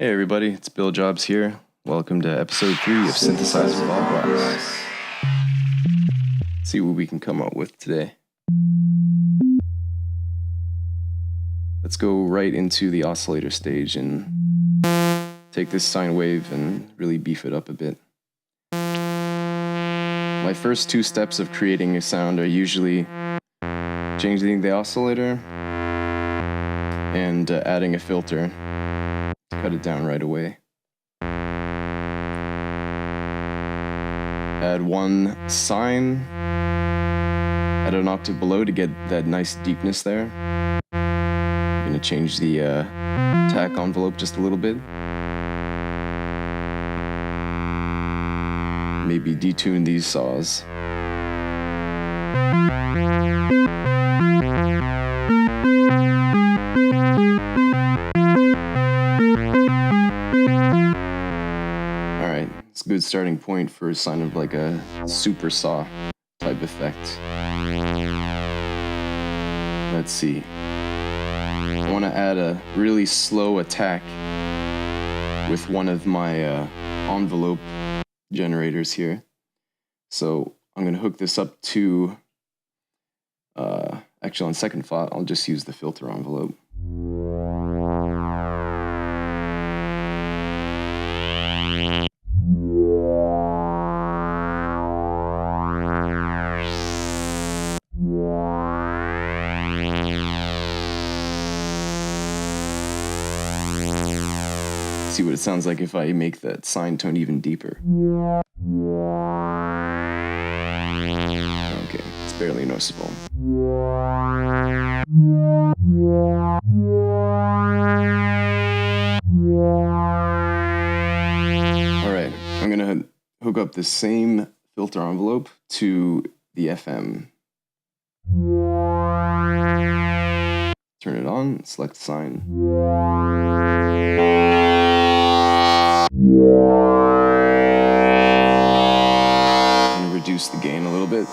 Hey everybody, it's Bill Jobs here. Welcome to episode 3 of Synthesizer Bob Ross. Let's see what we can come up with today. Let's go right into the oscillator stage and take this sine wave and really beef it up a bit. My first two steps of creating a sound are usually changing the oscillator and adding a filter to cut it down right away. Add one sine at an octave below to get that nice deepness there. I'm going to change the attack envelope just a little bit. Maybe detune these saws. Alright, it's a good starting point for a sign of like a super saw type effect. Let's see. I want to add a really slow attack with one of my envelope generators here. So I'm going to hook this up to, actually on second thought, I'll just use the filter envelope. See what it sounds like if I make that sine tone even deeper. Okay, it's barely noticeable. Alright, I'm gonna hook up the same filter envelope to the FM. Turn it on, select sine. I'm gonna reduce the gain a little bit.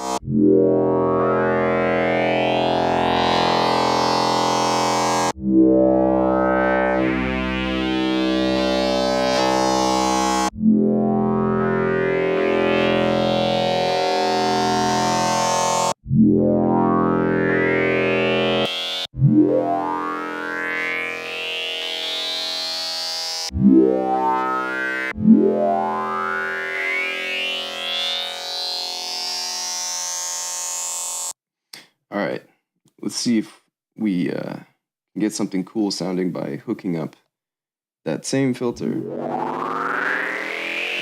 Alright, let's see if we can get something cool sounding by hooking up that same filter.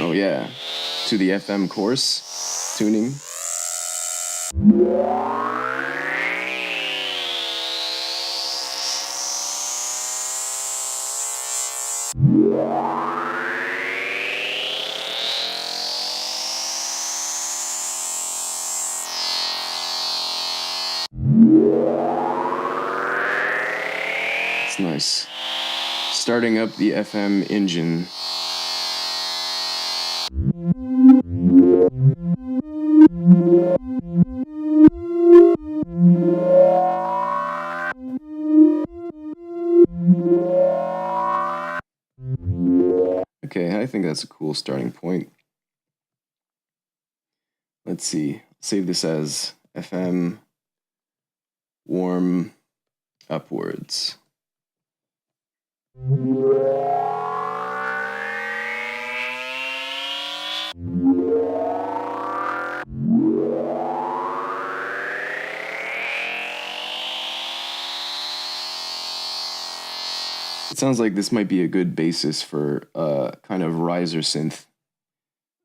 Oh yeah, to the FM course tuning. It's nice. Starting up the FM engine. Okay, I think that's a cool starting point. Let's see, save this as FM warm upwards. It sounds like this might be a good basis for kind of riser synth.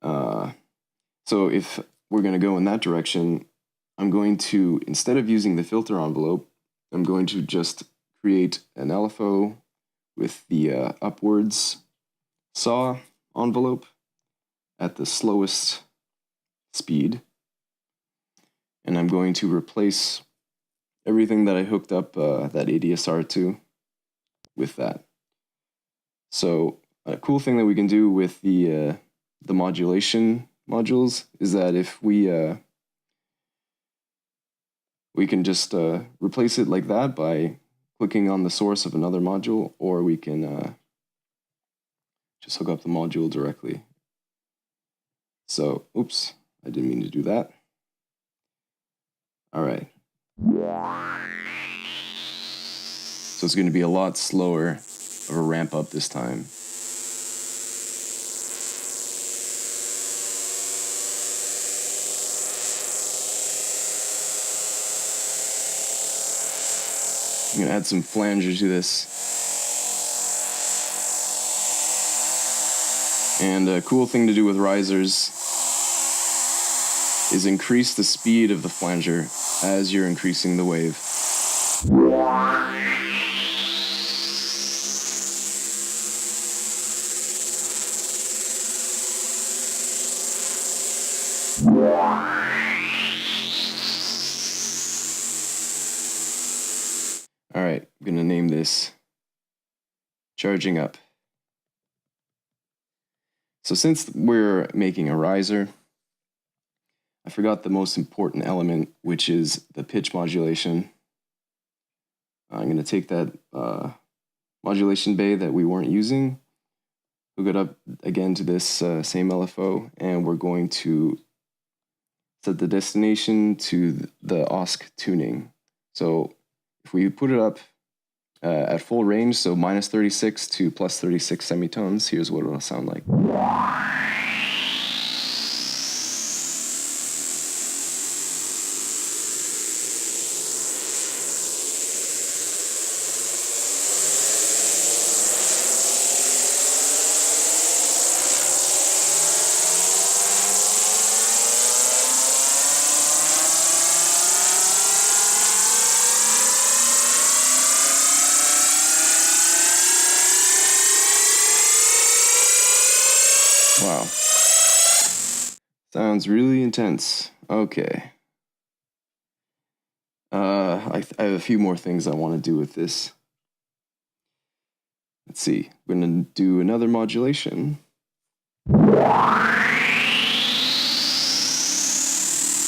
So if we're going to go in that direction, I'm going to, instead of using the filter envelope, I'm going to just create an LFO with the upwards saw envelope at the slowest speed. And I'm going to replace everything that I hooked up that ADSR to with that. So a cool thing that we can do with the modulation modules is that if we can just replace it like that by clicking on the source of another module, or we can just hook up the module directly. So, oops, I didn't mean to do that. All right. So it's going to be a lot slower of a ramp up this time. I'm going to add some flanger to this. And a cool thing to do with risers is increase the speed of the flanger as you're increasing the wave. All right, I'm going to name this Charging Up. So since we're making a riser, I forgot the most important element, which is the pitch modulation. I'm going to take that modulation bay that we weren't using, hook it up again to this same LFO, and we're going to set the destination to the OSC tuning. So if we put it up at full range, so minus 36 to plus 36 semitones, here's what it'll sound like. Wow. Sounds really intense. Okay. I have a few more things I want to do with this. Let's see. We're going to do another modulation.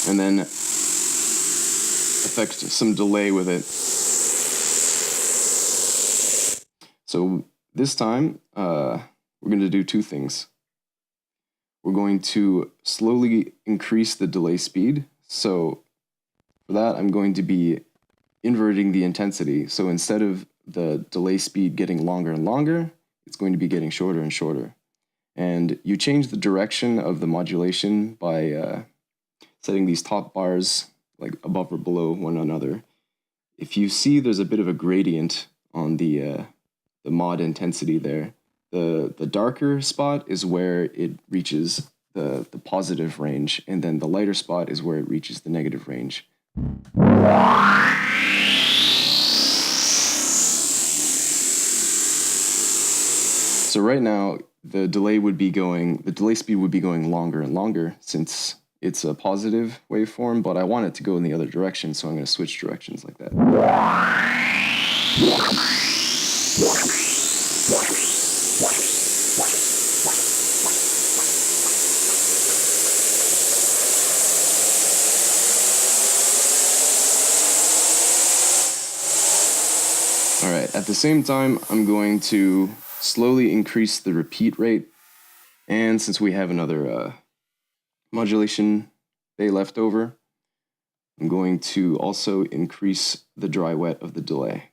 And then affect some delay with it. So this time, we're going to do two things. We're going to slowly increase the delay speed. So for that, I'm going to be inverting the intensity. So instead of the delay speed getting longer and longer, it's going to be getting shorter and shorter. And you change the direction of the modulation by setting these top bars like above or below one another. If you see there's a bit of a gradient on the mod intensity there, the darker spot is where it reaches the positive range, and then the lighter spot is where it reaches the negative range. So right now, the delay speed would be going longer and longer since it's a positive waveform, but I want it to go in the other direction, so I'm going to switch directions like that. All right, at the same time, I'm going to slowly increase the repeat rate. And since we have another modulation bay left over, I'm going to also increase the dry wet of the delay.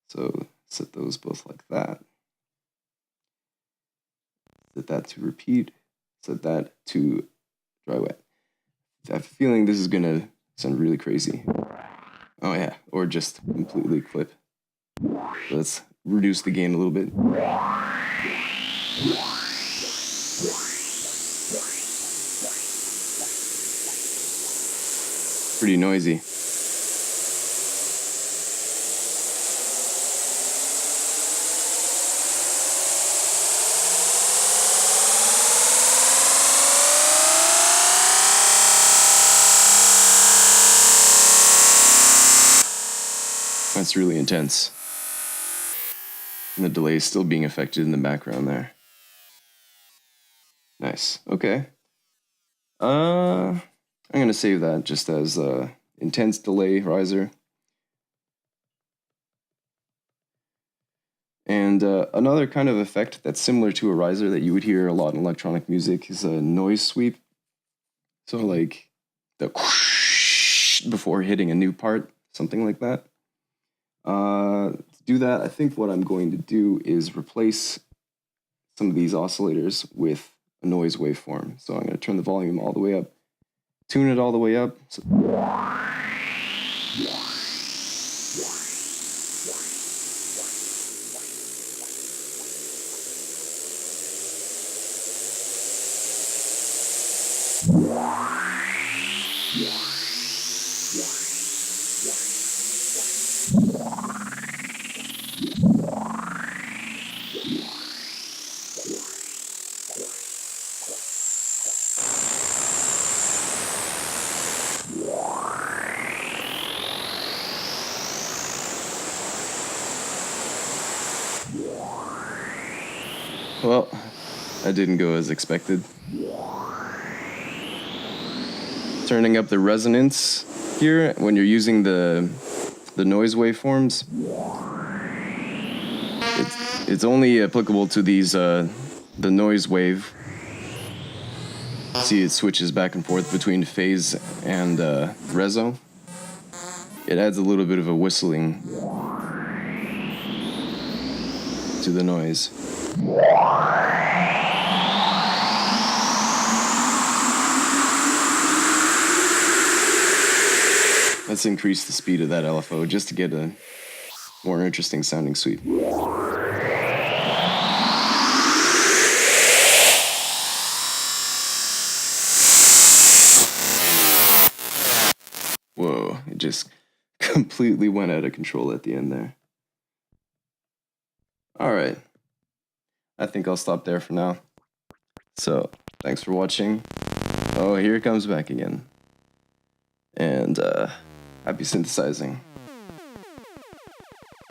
So set those both like that. Set that to repeat, set that to dry wet. I have a feeling this is gonna sound really crazy. Oh yeah, or just completely clip. Let's reduce the gain a little bit. Pretty noisy. That's really intense. And the delay is still being affected in the background there. Nice. Okay. I'm gonna save that just as intense delay riser. And another kind of effect that's similar to a riser that you would hear a lot in electronic music is a noise sweep. So like the whoosh before hitting a new part, something like that. To do that, I think what I'm going to do is replace some of these oscillators with a noise waveform. So I'm going to turn the volume all the way up, tune it all the way up. So well, that didn't go as expected. Turning up the resonance here when you're using the noise waveforms, it's only applicable to these the noise wave. See, it switches back and forth between phase and reso. It adds a little bit of a whistling to the noise. Let's increase the speed of that LFO just to get a more interesting sounding sweep. Whoa, it just completely went out of control at the end there. Alright, I think I'll stop there for now. So, thanks for watching. Oh, here it comes back again. And happy synthesizing.